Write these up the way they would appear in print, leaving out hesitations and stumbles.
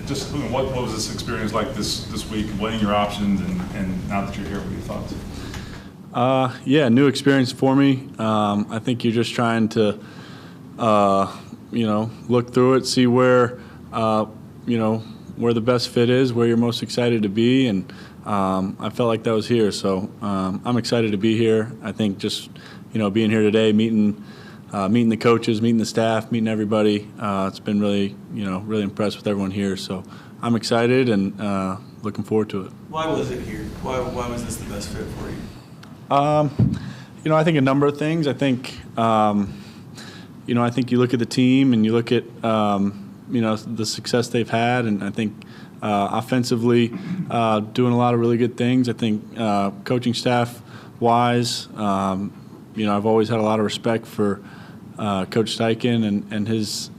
just what was this experience like this week, weighing your options, and now that you're here, what are your thoughts? Yeah, new experience for me. I think you're just trying to, look through it, see where, where the best fit is, where you're most excited to be, and I felt like that was here. So I'm excited to be here. I think just, being here today, meeting the coaches, meeting the staff, meeting everybody, it's been really, really impressed with everyone here. So I'm excited and looking forward to it. Why was it here? Why was this the best fit for you? I think a number of things. I think, I think you look at the team and you look at, the success they've had, and I think offensively doing a lot of really good things. I think coaching staff wise, I've always had a lot of respect for Coach Steichen and his,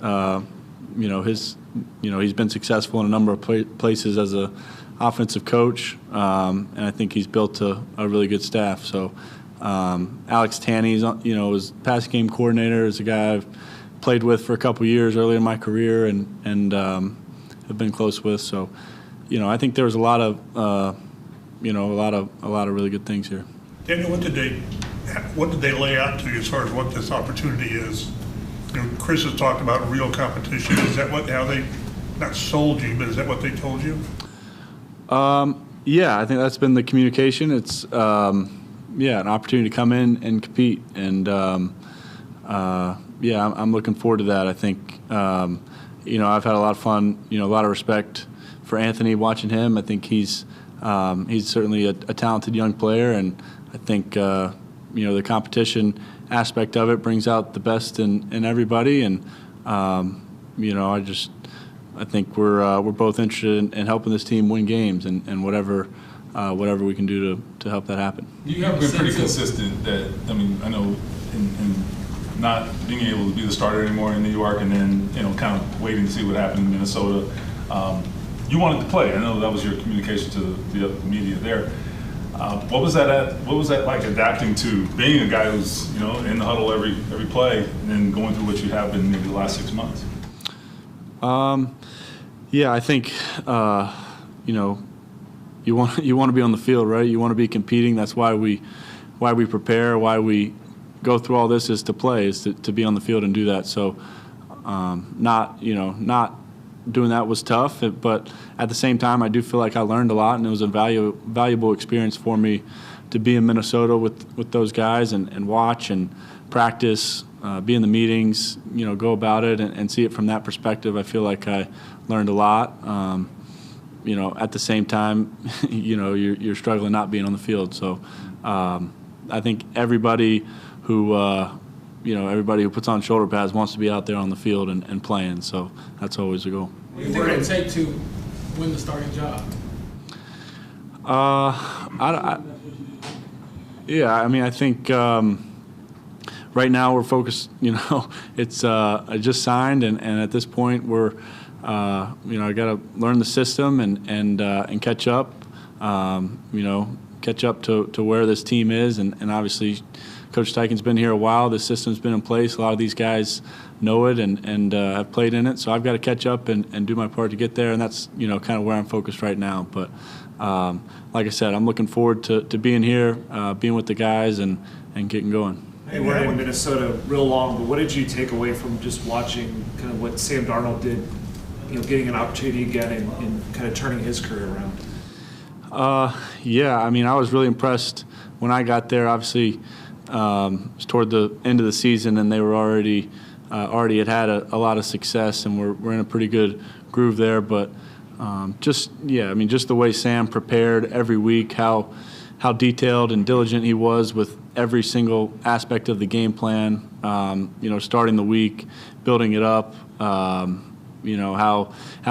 he's been successful in a number of places as a offensive coach, and I think he's built a really good staff. So Alex Tanney's, was passing game coordinator, is a guy I've played with for a couple years early in my career and have been close with. So, I think there was a lot of, a lot of really good things here. Daniel, what did they lay out to you as far as what this opportunity is? Chris has talked about real competition. Is that how they not sold you, but is that what they told you? Yeah, I think that's been the communication. It's an opportunity to come in and compete, and I'm looking forward to that. I think I've had a lot of fun. A lot of respect for Anthony watching him. I think he's certainly a talented young player, and I think the competition aspect of it brings out the best in everybody, and I think we're both interested in helping this team win games and whatever we can do to help that happen. You have been pretty consistent. I know in not being able to be the starter anymore in New York, and then kind of waiting to see what happened in Minnesota. You wanted to play. I know that was your communication to the media there. What was that like, adapting to being a guy who's in the huddle every play, and then going through what you have been maybe the last 6 months? Yeah, I think you want to be on the field, right? You want to be competing. That's why we prepare, why we go through all this is to play, is to be on the field and do that. So not doing that was tough, but at the same time I do feel like I learned a lot, and it was a valuable experience for me to be in Minnesota with those guys and watch and practice, be in the meetings, go about it and see it from that perspective. I feel like I learned a lot. At the same time, you're struggling not being on the field. So I think everybody who puts on shoulder pads wants to be out there on the field and playing. So that's always the goal. What do you think it would take to win the starting job? I think right now we're focused. It's I just signed, and at this point we're I got to learn the system and catch up. Catch up to where this team is, and obviously Coach Steichen's been here a while. The system's been in place. A lot of these guys know it and have played in it. So I've got to catch up and do my part to get there, and that's kind of where I'm focused right now. But like I said, I'm looking forward to being here, being with the guys, and getting going. Hey, we're in Minnesota real long, but what did you take away from just watching kind of what Sam Darnold did, getting an opportunity again and kind of turning his career around? I was really impressed when I got there. Obviously, it was toward the end of the season, and they were already had a lot of success, and we're in a pretty good groove there. But just the way Sam prepared every week, how detailed and diligent he was with every single aspect of the game plan. Starting the week, building it up. How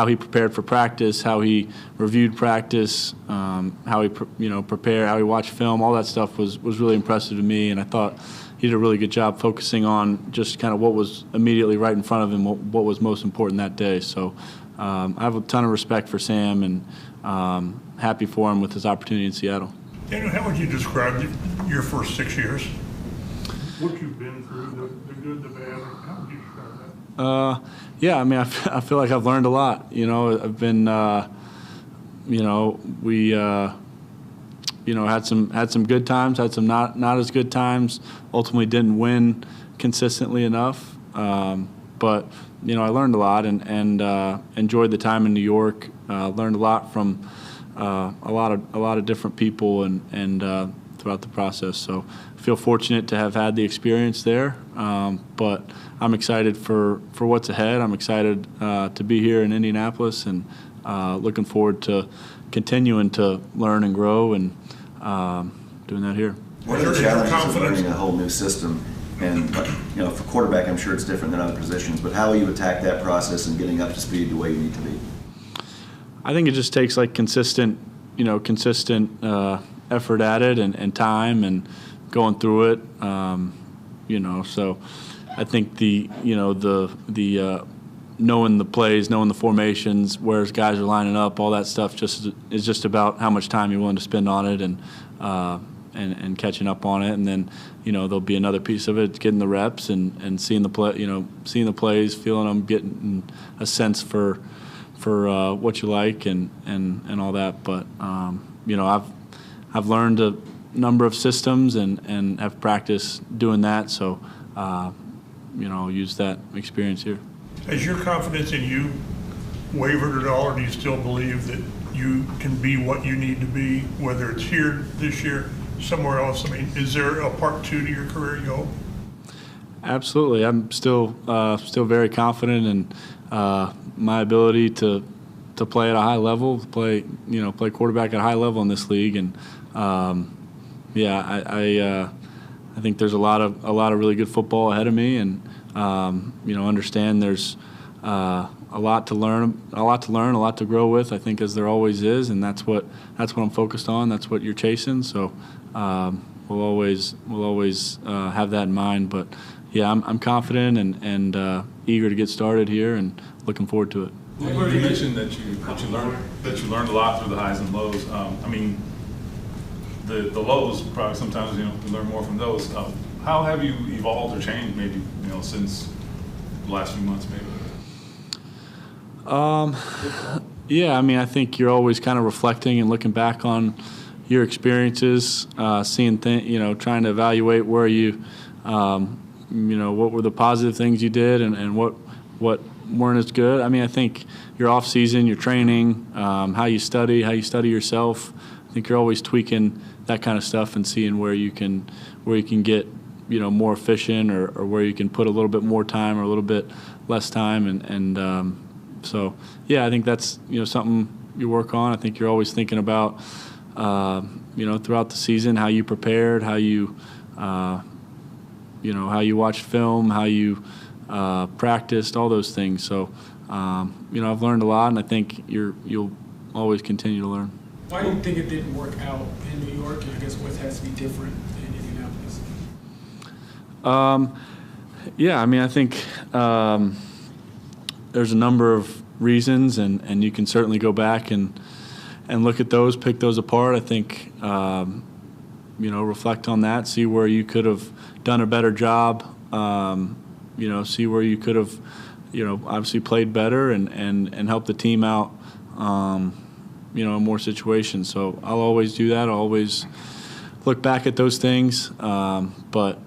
he prepared for practice, how he reviewed practice, how he prepared, how he watched film. All that stuff was really impressive to me, and I thought he did a really good job focusing on just kind of what was immediately right in front of him, what was most important that day. So I have a ton of respect for Sam, and happy for him with his opportunity in Seattle. Daniel, how would you describe your first 6 years? What you've been through, the good, the bad, how would you describe Yeah, I mean, I feel like I've learned a lot. You know, I've been, you know, we, you know, had some good times, had some not as good times. Ultimately, didn't win consistently enough. But you know, I learned a lot and enjoyed the time in New York. Learned a lot from a lot of different people and throughout the process. So I feel fortunate to have had the experience there. But I'm excited for what's ahead. I'm excited to be here in Indianapolis and looking forward to continuing to learn and grow and doing that here. What are the challenges of learning a whole new system? And you know, for quarterback, I'm sure it's different than other positions. But how will you attack that process and getting up to speed the way you need to be? I think it just takes like consistent effort at it and time and going through it. You know, so I think the knowing the plays, knowing the formations, where guys are lining up, all that stuff is just about how much time you're willing to spend on it and catching up on it. And then, you know, there'll be another piece of it, getting the reps and seeing the play, you know, seeing the plays, feeling them, getting a sense for what you like and all that. But you know, I've learned a number of systems and have practiced doing that. So you know, I'll use that experience here. Has your confidence in you wavered at all, or do you still believe that you can be what you need to be, whether it's here this year, somewhere else? I mean, is there a part two to your career, you hope? Absolutely. I'm still very confident in my ability to play at a high level, play quarterback at a high level in this league, and yeah, I think there's a lot of really good football ahead of me, and you know, understand there's a lot to learn, a lot to grow with. I think, as there always is, and that's what I'm focused on. That's what you're chasing. So we'll always have that in mind. But yeah, I'm confident and eager to get started here, and looking forward to it. You mentioned that you learned a lot through the highs and lows. I mean, the lows probably sometimes, you know, you learn more from those. How have you evolved or changed, maybe, you know, since the last few months, maybe? Yeah, I mean, I think you're always kind of reflecting and looking back on your experiences, seeing things, you know, trying to evaluate where you, you know, what were the positive things you did and what weren't as good. I mean, I think your off season, your training, how you study yourself. I think you're always tweaking that kind of stuff and seeing where you can get, you know, more efficient or where you can put a little bit more time or a little bit less time and so yeah, I think that's, you know, something you work on. I think you're always thinking about, you know, throughout the season, how you prepared, how you, you know, how you watched film, how you practiced, all those things. So, you know, I've learned a lot, and I think you'll always continue to learn. Why do you think it didn't work out in New York, and I guess what has to be different in Indianapolis? Yeah, I mean, I think there's a number of reasons, and you can certainly go back and look at those, pick those apart. I think, you know, reflect on that, see where you could have done a better job, you know, see where you could have, you know, obviously played better and helped the team out, you know, in more situations. So I'll always do that. I'll always look back at those things, but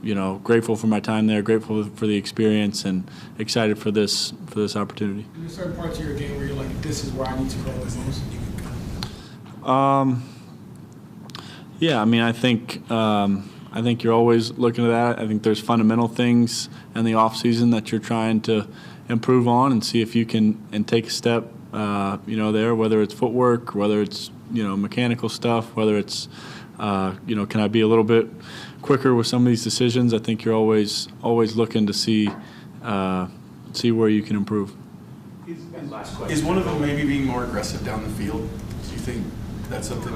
you know, grateful for my time there, grateful for the experience, and excited for this opportunity. Are there certain parts of your game where you're like, this is where I need to grow the most? Yeah, I mean, I think you're always looking at that. I think there's fundamental things in the off season that you're trying to improve on and see if you can take a step, you know, there, whether it's footwork, whether it's, you know, mechanical stuff, whether it's, you know, can I be a little bit quicker with some of these decisions? I think you're always looking to see where you can improve. Is one of them maybe being more aggressive down the field? Do you think that's something?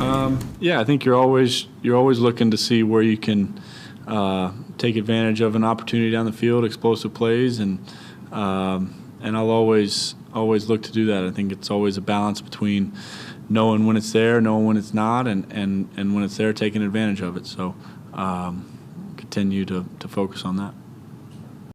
Yeah, I think you're always looking to see where you can take advantage of an opportunity down the field, explosive plays, and I'll always look to do that. I think it's always a balance between knowing when it's there, knowing when it's not, and when it's there, taking advantage of it. So continue to focus on that.